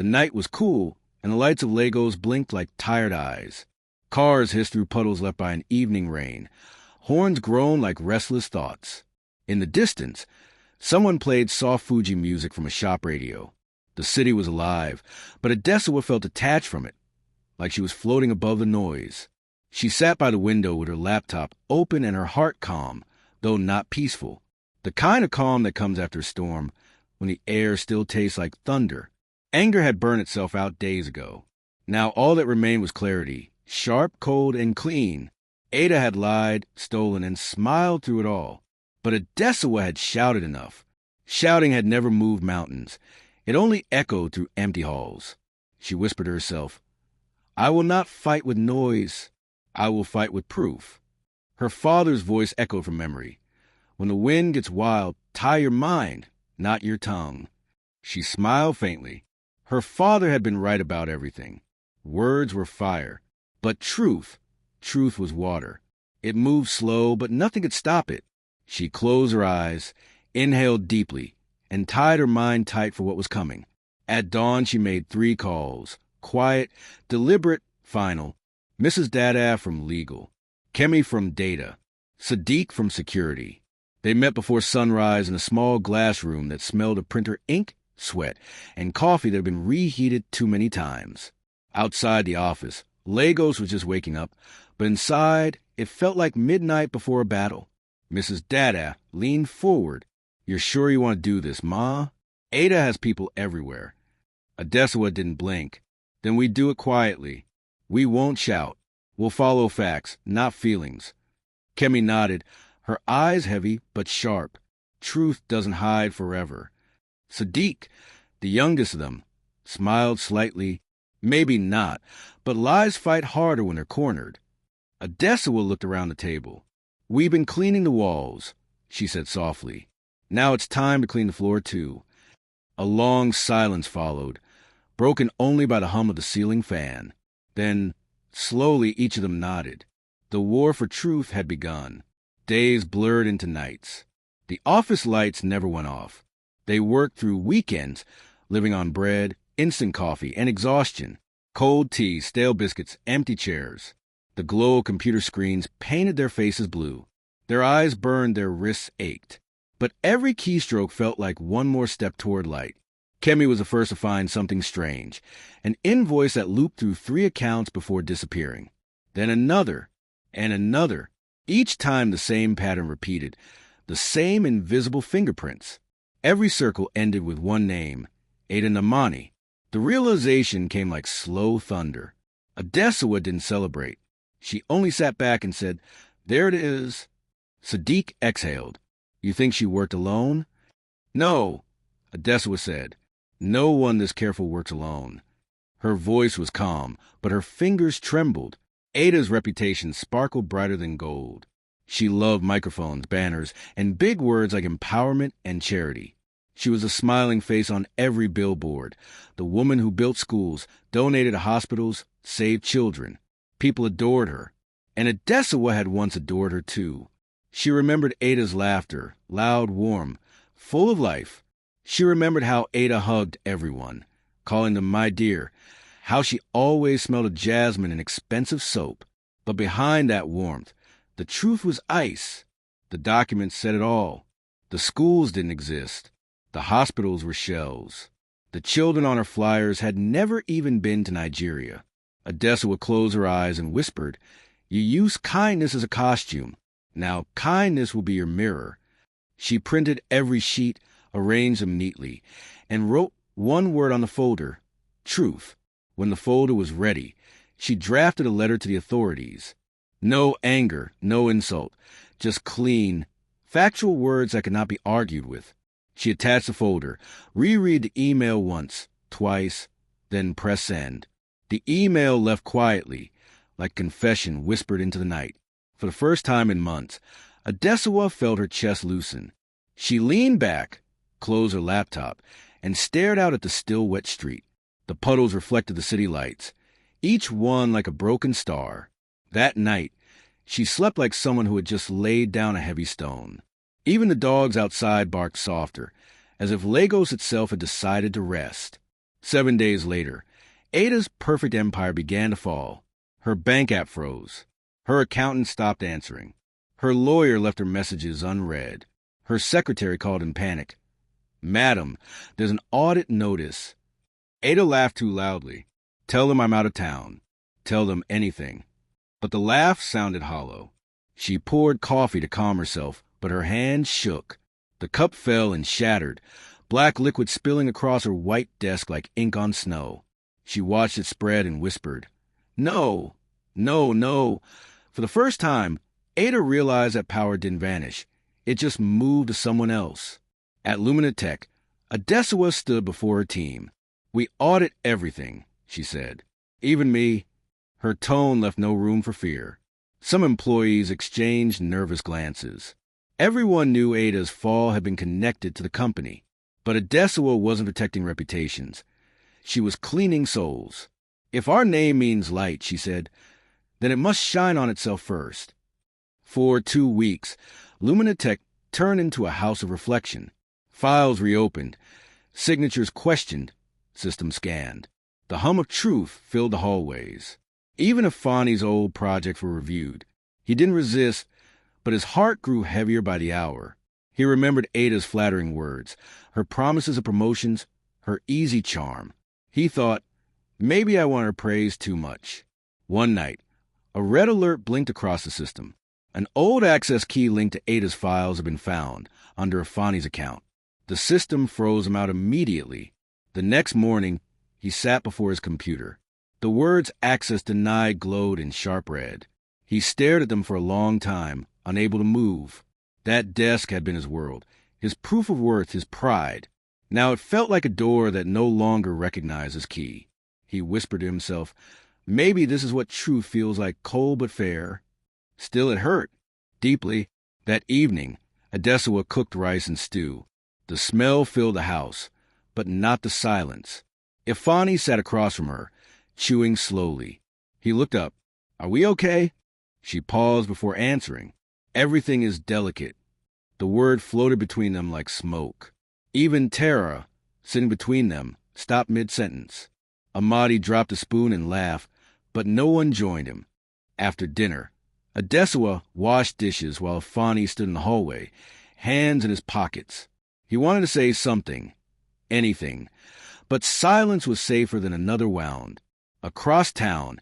The night was cool, and the lights of Legos blinked like tired eyes. Cars hissed through puddles left by an evening rain. Horns groaned like restless thoughts. In the distance, someone played soft Fuji music from a shop radio. The city was alive, but Adesuwa felt detached from it, like she was floating above the noise. She sat by the window with her laptop open and her heart calm, though not peaceful. The kind of calm that comes after a storm, when the air still tastes like thunder. Anger had burned itself out days ago. Now all that remained was clarity, sharp, cold, and clean. Ada had lied, stolen, and smiled through it all. But Adesuwa had shouted enough. Shouting had never moved mountains. It only echoed through empty halls. She whispered to herself, "I will not fight with noise. I will fight with proof." Her father's voice echoed from memory. "When the wind gets wild, tie your mind, not your tongue." She smiled faintly. Her father had been right about everything. Words were fire. But truth was water. It moved slow, but nothing could stop it. She closed her eyes, inhaled deeply, and tied her mind tight for what was coming. At dawn, she made 3 calls. Quiet, deliberate, final. Mrs. Dada from legal. Kemi from data. Sadiq from security. They met before sunrise in a small glass room that smelled of printer ink, sweat, and coffee that had been reheated too many times. Outside the office, Lagos was just waking up, but inside, it felt like midnight before a battle. Mrs. Dada leaned forward. "You're sure you want to do this, Ma? Ada has people everywhere." Adesuwa didn't blink. "Then we do it quietly. We won't shout. We'll follow facts, not feelings." Kemi nodded, her eyes heavy but sharp. Truth doesn't hide forever. Sadiq, the youngest of them, smiled slightly. "Maybe not, but lies fight harder when they're cornered." Adesuwa looked around the table. "We've been cleaning the walls," she said softly. "Now it's time to clean the floor, too." A long silence followed, broken only by the hum of the ceiling fan. Then, slowly, each of them nodded. The war for truth had begun. Days blurred into nights. The office lights never went off. They worked through weekends, living on bread, instant coffee, and exhaustion. Cold tea, stale biscuits, empty chairs. The glow of computer screens painted their faces blue. Their eyes burned, their wrists ached. But every keystroke felt like one more step toward light. Kemi was the first to find something strange, an invoice that looped through 3 accounts before disappearing. Then another, and another. Each time the same pattern repeated, the same invisible fingerprints. Every circle ended with one name, Ada Namani. The realization came like slow thunder. Adesuwa didn't celebrate. She only sat back and said, "There it is." Sadiq exhaled. "You think she worked alone?" "No," Adesuwa said. "No one this careful works alone." Her voice was calm, but her fingers trembled. Ada's reputation sparkled brighter than gold. She loved microphones, banners, and big words like empowerment and charity. She was a smiling face on every billboard, the woman who built schools, donated to hospitals, saved children. People adored her. And Adesuwa had once adored her too. She remembered Ada's laughter, loud, warm, full of life. She remembered how Ada hugged everyone, calling them "my dear," how she always smelled of jasmine and expensive soap. But behind that warmth, the truth was ice. The documents said it all. The schools didn't exist. The hospitals were shells. The children on her flyers had never even been to Nigeria. Adesuwa closed her eyes and whispered, "You use kindness as a costume. Now kindness will be your mirror." She printed every sheet, arranged them neatly, and wrote one word on the folder, truth. When the folder was ready, she drafted a letter to the authorities. No anger, no insult, just clean, factual words that could not be argued with. She attached the folder, reread the email once, twice, then press send. The email left quietly, like confession whispered into the night. For the first time in months, Adesuwa felt her chest loosen. She leaned back, closed her laptop, and stared out at the still wet street. The puddles reflected the city lights, each one like a broken star. That night, she slept like someone who had just laid down a heavy stone. Even the dogs outside barked softer, as if Lagos itself had decided to rest. 7 days later, Ada's perfect empire began to fall. Her bank app froze. Her accountant stopped answering. Her lawyer left her messages unread. Her secretary called in panic. "Madam, there's an audit notice." Ada laughed too loudly. "Tell them I'm out of town. Tell them anything." But the laugh sounded hollow. She poured coffee to calm herself, but her hand shook. The cup fell and shattered, black liquid spilling across her white desk like ink on snow. She watched it spread and whispered, "No, no, no." For the first time, Ada realized that power didn't vanish. It just moved to someone else. At LuminaTech, Adesuwa stood before her team. "We audit everything," she said. "Even me." Her tone left no room for fear. Some employees exchanged nervous glances. Everyone knew Ada's fall had been connected to the company. But Adesuwa wasn't protecting reputations. She was cleaning souls. "If our name means light," she said, "then it must shine on itself first." For 2 weeks, LuminaTech turned into a house of reflection. Files reopened, signatures questioned, systems scanned. The hum of truth filled the hallways. Even Ifeanyi's old projects were reviewed. He didn't resist, but his heart grew heavier by the hour. He remembered Ada's flattering words, her promises of promotions, her easy charm. He thought, maybe I want her praise too much. One night, a red alert blinked across the system. An old access key linked to Ada's files had been found under Ifeanyi's account. The system froze him out immediately. The next morning, he sat before his computer. The words "access denied" glowed in sharp red. He stared at them for a long time, unable to move. That desk had been his world, his proof of worth, his pride. Now it felt like a door that no longer recognized his key. He whispered to himself, maybe this is what truth feels like, cold but fair. Still, it hurt, deeply. That evening, Adesuwa cooked rice and stew. The smell filled the house, but not the silence. Ifeanyi sat across from her, chewing slowly. He looked up. "Are we okay?" She paused before answering. "Everything is delicate." The word floated between them like smoke. Even Tara, sitting between them, stopped mid-sentence. Amadi dropped a spoon and laughed, but no one joined him. After dinner, Adesuwa washed dishes while Ifeanyi stood in the hallway, hands in his pockets. He wanted to say something, anything, but silence was safer than another wound. Across town,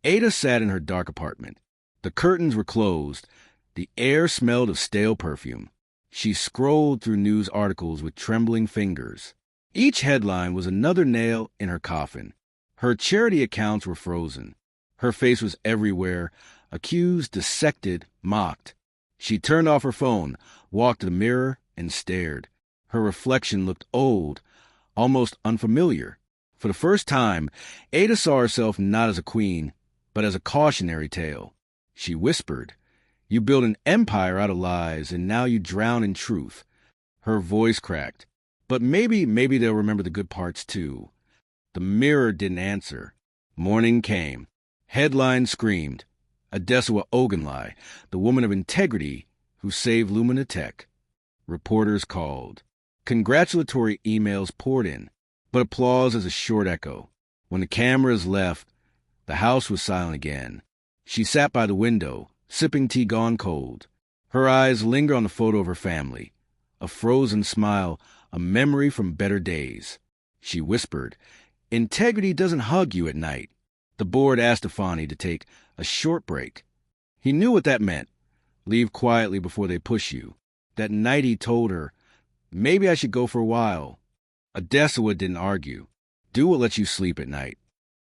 Ada sat in her dark apartment. The curtains were closed. The air smelled of stale perfume. She scrolled through news articles with trembling fingers. Each headline was another nail in her coffin. Her charity accounts were frozen. Her face was everywhere, accused, dissected, mocked. She turned off her phone, walked to the mirror, and stared. Her reflection looked old, almost unfamiliar. For the first time, Ada saw herself not as a queen, but as a cautionary tale. She whispered, "You build an empire out of lies, and now you drown in truth." Her voice cracked. "But maybe they'll remember the good parts too." The mirror didn't answer. Morning came. Headlines screamed, "Adesuwa Ogunlai, the woman of integrity who saved LuminaTech." Reporters called. Congratulatory emails poured in, but applause is a short echo. When the cameras left, the house was silent again. She sat by the window, sipping tea gone cold. Her eyes lingered on the photo of her family, a frozen smile, a memory from better days. She whispered, "Integrity doesn't hug you at night." The board asked Ifeanyi to take a short break. He knew what that meant. Leave quietly before they push you. That night he told her, "Maybe I should go for a while." Adesuwa didn't argue. Do what lets you sleep at night.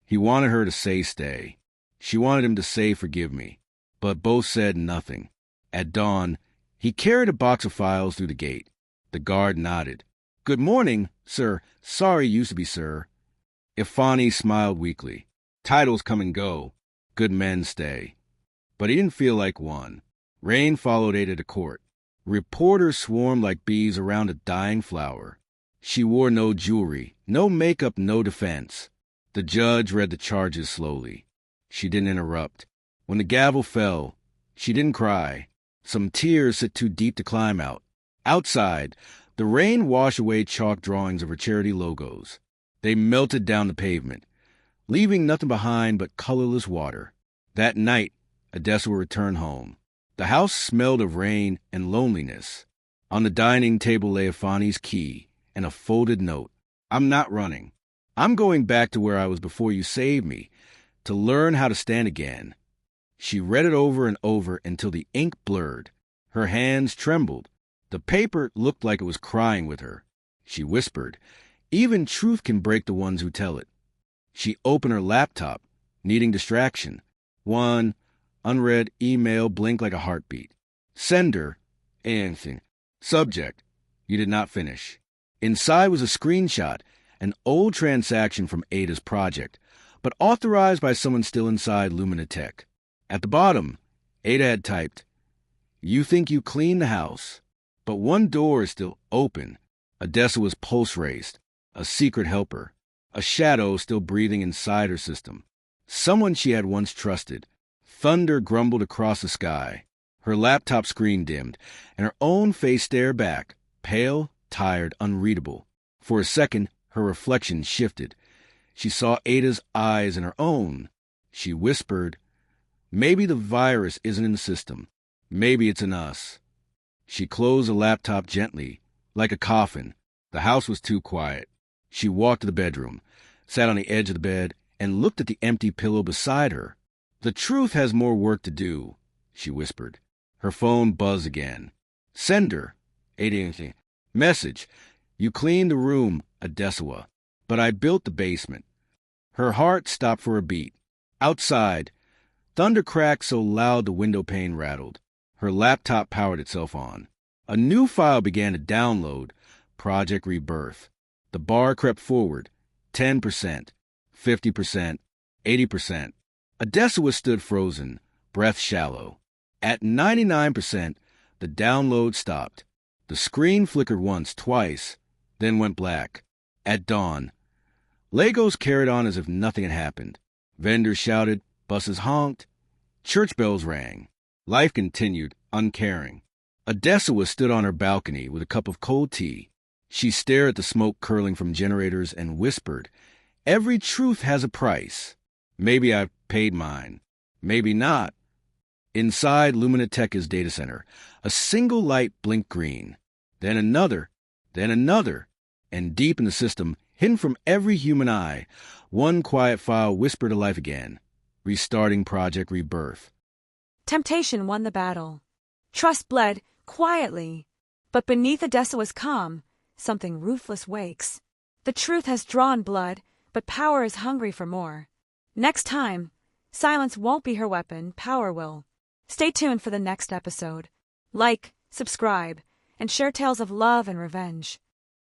He wanted her to say stay. She wanted him to say forgive me. But both said nothing. At dawn, he carried a box of files through the gate. The guard nodded. "Good morning, sir. Sorry you used to be sir." Ifeanyi smiled weakly. Titles come and go. Good men stay. But he didn't feel like one. Rain followed Ada to court. Reporters swarmed like bees around a dying flower. She wore no jewelry, no makeup, no defense. The judge read the charges slowly. She didn't interrupt. When the gavel fell, she didn't cry. Some tears sit too deep to climb out. Outside, the rain washed away chalk drawings of her charity logos. They melted down the pavement, leaving nothing behind but colorless water. That night, Adesuwa returned home. The house smelled of rain and loneliness. On the dining table lay Ifeanyi's key and a folded note. I'm not running. I'm going back to where I was before you saved me, to learn how to stand again. She read it over and over until the ink blurred. Her hands trembled. The paper looked like it was crying with her. She whispered, "Even truth can break the ones who tell it." She opened her laptop, needing distraction. One unread email blinked like a heartbeat. Sender, anything. Subject, you did not finish. Inside was a screenshot, an old transaction from Ada's project, but authorized by someone still inside LuminaTech. At the bottom, Ada had typed, "You think you cleaned the house, but one door is still open." Adesuwa's pulse raced. A secret helper. A shadow still breathing inside her system. Someone she had once trusted. Thunder grumbled across the sky. Her laptop screen dimmed, and her own face stared back, pale, tired, unreadable. For a second, her reflection shifted. She saw Ada's eyes in her own. She whispered, "Maybe the virus isn't in the system. Maybe it's in us." She closed the laptop gently, like a coffin. The house was too quiet. She walked to the bedroom, sat on the edge of the bed, and looked at the empty pillow beside her. "The truth has more work to do," she whispered. Her phone buzzed again. Sender, Ada. Message, "You cleaned the room, Adesuwa, but I built the basement." Her heart stopped for a beat. Outside, thunder cracked so loud the window pane rattled. Her laptop powered itself on. A new file began to download, Project Rebirth. The bar crept forward, 10%, 50%, 80%. Adesuwa stood frozen, breath shallow. At 99%, the download stopped. The screen flickered once, twice, then went black. At dawn, Legos carried on as if nothing had happened. Vendors shouted, buses honked, church bells rang. Life continued, uncaring. Adesuwa stood on her balcony with a cup of cold tea. She stared at the smoke curling from generators and whispered, "Every truth has a price. Maybe I've paid mine. Maybe not." Inside LuminaTech's data center, a single light blinked green. Then another, and deep in the system, hidden from every human eye, one quiet file whispered to life again, restarting Project Rebirth. Temptation won the battle. Trust bled quietly, but beneath Adesuwa's calm, something ruthless wakes. The truth has drawn blood, but power is hungry for more. Next time, silence won't be her weapon, power will. Stay tuned for the next episode. Like, subscribe, and share tales of love and revenge.